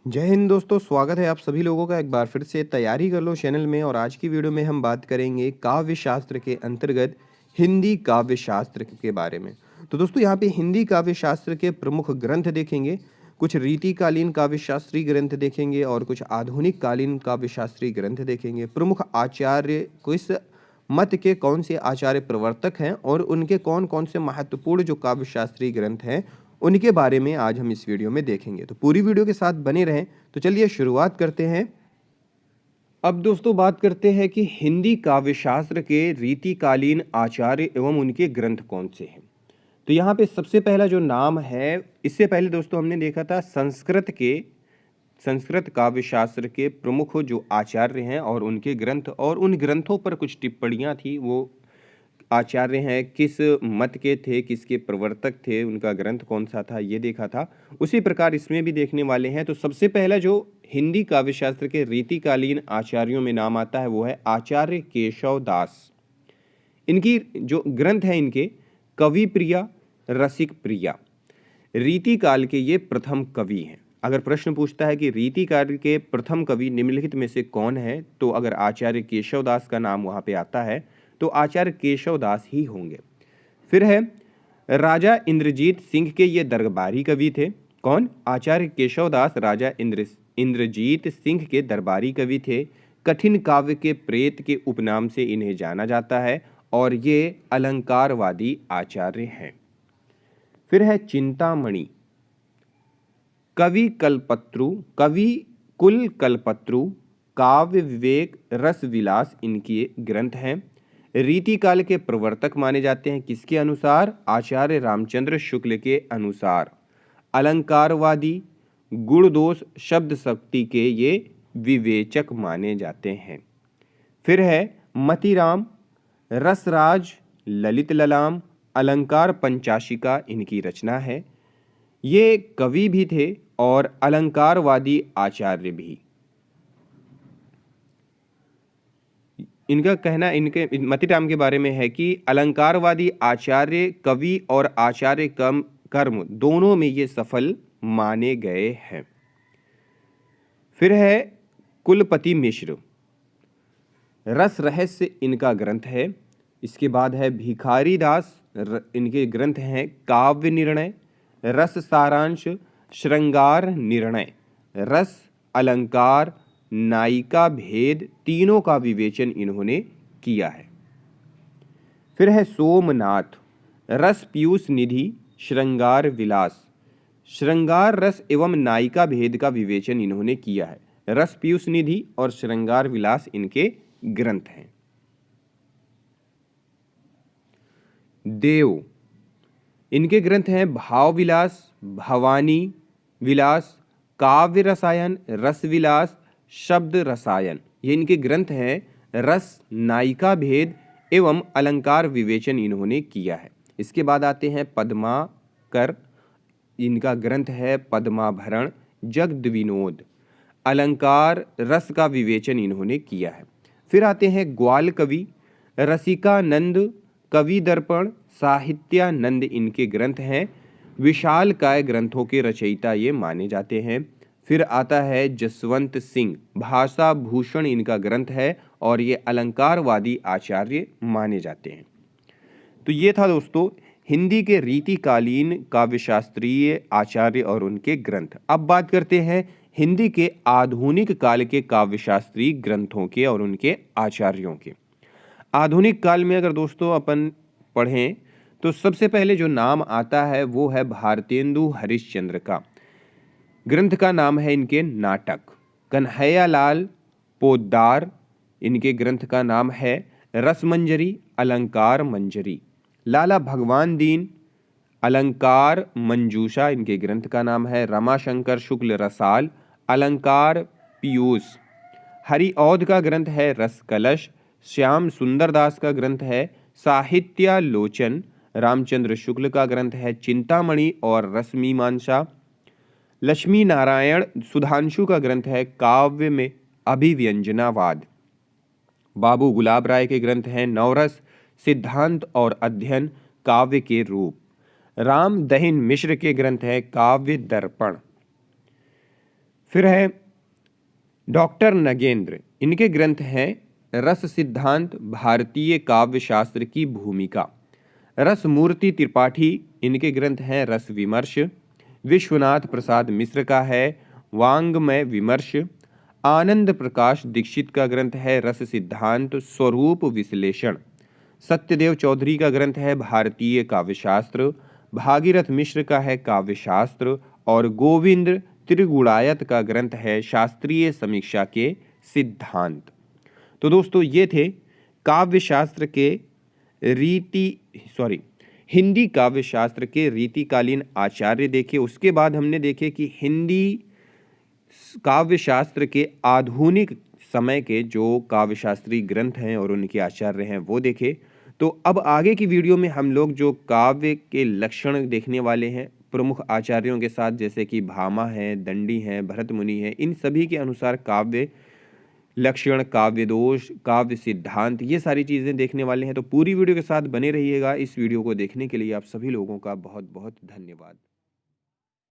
जय हिंद दोस्तों, स्वागत है आप सभी लोगों का एक बार फिर से तैयारी कर लो चैनल में। और आज की वीडियो में हम बात करेंगे काव्य शास्त्र के अंतर्गत हिंदी काव्य शास्त्र के बारे में। तो दोस्तों यहाँ पे हिंदी काव्य शास्त्र के प्रमुख ग्रंथ देखेंगे, कुछ रीतिकालीन काव्य शास्त्रीय ग्रंथ देखेंगे और कुछ आधुनिक कालीन काव्य शास्त्रीय ग्रंथ देखेंगे। प्रमुख आचार्य किस मत के कौन से आचार्य प्रवर्तक हैं और उनके कौन कौन से महत्वपूर्ण जो काव्य शास्त्रीय ग्रंथ हैं उनके बारे में आज हम इस वीडियो में देखेंगे। तो पूरी वीडियो के साथ बने रहें। तो चलिए शुरुआत करते हैं। अब दोस्तों बात करते हैं कि हिंदी काव्य शास्त्र के रीतिकालीन आचार्य एवं उनके ग्रंथ कौन से हैं। तो यहाँ पे सबसे पहला जो नाम है, इससे पहले दोस्तों हमने देखा था संस्कृत काव्य शास्त्र के प्रमुख जो आचार्य हैं और उनके ग्रंथ, और उन ग्रंथों पर कुछ टिप्पणियाँ थी। वो आचार्य हैं किस मत के थे, किसके प्रवर्तक थे, उनका ग्रंथ कौन सा था, ये देखा था। उसी प्रकार इसमें भी देखने वाले हैं। तो सबसे पहला जो हिंदी काव्य शास्त्र के रीतिकालीन आचार्यों में नाम आता है वो है आचार्य केशव दास। इनकी जो ग्रंथ है इनके कवि प्रिया, रसिक प्रिया, रीतिकाल के ये प्रथम कवि हैं। अगर प्रश्न पूछता है कि रीतिकाल के प्रथम कवि निम्नलिखित में से कौन है, तो अगर आचार्य केशव दास का नाम वहाँ पे आता है तो आचार्य केशव दास ही होंगे। फिर है राजा इंद्रजीत सिंह के ये दरबारी कवि थे। कौन? आचार्य केशव दास राजा इंद्रजीत सिंह के दरबारी कवि थे। कठिन काव्य के प्रेत के उपनाम से इन्हें जाना जाता है और ये अलंकारवादी आचार्य हैं। फिर है चिंतामणि, कवि कुल कल्पत्रु, काव्य विवेक, रस विलास इनके ग्रंथ हैं। रीतिकाल के प्रवर्तक माने जाते हैं किसके अनुसार? आचार्य रामचंद्र शुक्ल के अनुसार। अलंकारवादी, गुण दोष शब्द शक्ति के ये विवेचक माने जाते हैं। फिर है मतिराम, रसराज, ललित ललाम, अलंकार पंचाशिका इनकी रचना है। ये कवि भी थे और अलंकारवादी आचार्य भी। इनका कहना इनके मतिराम के बारे में है कि अलंकारवादी आचार्य कवि और आचार्य कर्म दोनों में ये सफल माने गए हैं। फिर है कुलपति मिश्र, रस रहस्य इनका ग्रंथ है। इसके बाद है भिखारी दास, इनके ग्रंथ हैं काव्य निर्णय, रस सारांश, श्रृंगार निर्णय, रस, अलंकार, नायिका भेद, तीनों का विवेचन इन्होंने किया है। फिर है सोमनाथ, रस पीयूष निधि, श्रृंगार विलास, श्रृंगार रस एवं नायिका भेद का विवेचन इन्होंने किया है। रस पीयूष निधि और श्रृंगार विलास इनके ग्रंथ हैं। देव, इनके ग्रंथ हैं भाव विलास, भवानी विलास, काव्य रसायन, रस विलास, शब्द रसायन, ये इनके ग्रंथ हैं। रस, नायिका भेद एवं अलंकार विवेचन इन्होंने किया है। इसके बाद आते हैं पद्माकर, इनका ग्रंथ है पद्माभरण, जगद विनोद, अलंकार रस का विवेचन इन्होंने किया है। फिर आते हैं ग्वाल कवि, रसिकानंद, कवि दर्पण, साहित्यानंद इनके ग्रंथ हैं। विशाल काय ग्रंथों के रचयिता ये माने जाते हैं। फिर आता है जसवंत सिंह, भाषा भूषण इनका ग्रंथ है और ये अलंकारवादी आचार्य माने जाते हैं। तो ये था दोस्तों हिंदी के रीतिकालीन काव्यशास्त्रीय आचार्य और उनके ग्रंथ। अब बात करते हैं हिंदी के आधुनिक काल के काव्यशास्त्रीय ग्रंथों के और उनके आचार्यों के। आधुनिक काल में अगर दोस्तों अपन पढ़ें तो सबसे पहले जो नाम आता है वो है भारतेंदु हरिश्चंद्र का। ग्रंथ का नाम है इनके नाटक। कन्हैयालाल पोद्दार, इनके ग्रंथ का नाम है रसमंजरी, अलंकार मंजरी। लाला भगवान दीन, अलंकार मंजूषा इनके ग्रंथ का नाम है। रमाशंकर शुक्ल रसाल, अलंकार पीयूष। हरिऔध का ग्रंथ है रस कलश। श्याम सुंदर दास का ग्रंथ है साहित्यालोचन। रामचंद्र शुक्ल का ग्रंथ है चिंतामणि और रसमीमांसा। लक्ष्मी नारायण सुधांशु का ग्रंथ है काव्य में अभिव्यंजनावाद। बाबू गुलाब राय के ग्रंथ हैं नवरस, सिद्धांत और अध्ययन, काव्य के रूप। राम दहिन मिश्र के ग्रंथ है काव्य दर्पण। फिर है डॉक्टर नगेंद्र, इनके ग्रंथ हैं रस सिद्धांत, भारतीय काव्य शास्त्र की भूमिका। रसमूर्ति त्रिपाठी, इनके ग्रंथ हैं रस विमर्श। विश्वनाथ प्रसाद मिश्र का है वांग्मय विमर्श। आनंद प्रकाश दीक्षित का ग्रंथ है रस सिद्धांत स्वरूप विश्लेषण। सत्यदेव चौधरी का ग्रंथ है भारतीय काव्यशास्त्र। भागीरथ मिश्र का है काव्यशास्त्र। और गोविंद त्रिगुणायत का ग्रंथ है शास्त्रीय समीक्षा के सिद्धांत। तो दोस्तों ये थे काव्यशास्त्र के हिंदी काव्यशास्त्र के रीतिकालीन आचार्य देखे। उसके बाद हमने देखे कि हिंदी काव्यशास्त्र के आधुनिक समय के जो काव्यशास्त्री ग्रंथ हैं और उनके आचार्य हैं वो देखे। तो अब आगे की वीडियो में हम लोग जो काव्य के लक्षण देखने वाले हैं प्रमुख आचार्यों के साथ, जैसे कि भामा हैं, दंडी हैं, भरत मुनि हैं, इन सभी के अनुसार काव्य लक्षण, काव्य दोष, काव्य सिद्धांत, ये सारी चीज़ें देखने वाले हैं। तो पूरी वीडियो के साथ बने रहिएगा। इस वीडियो को देखने के लिए आप सभी लोगों का बहुत बहुत धन्यवाद।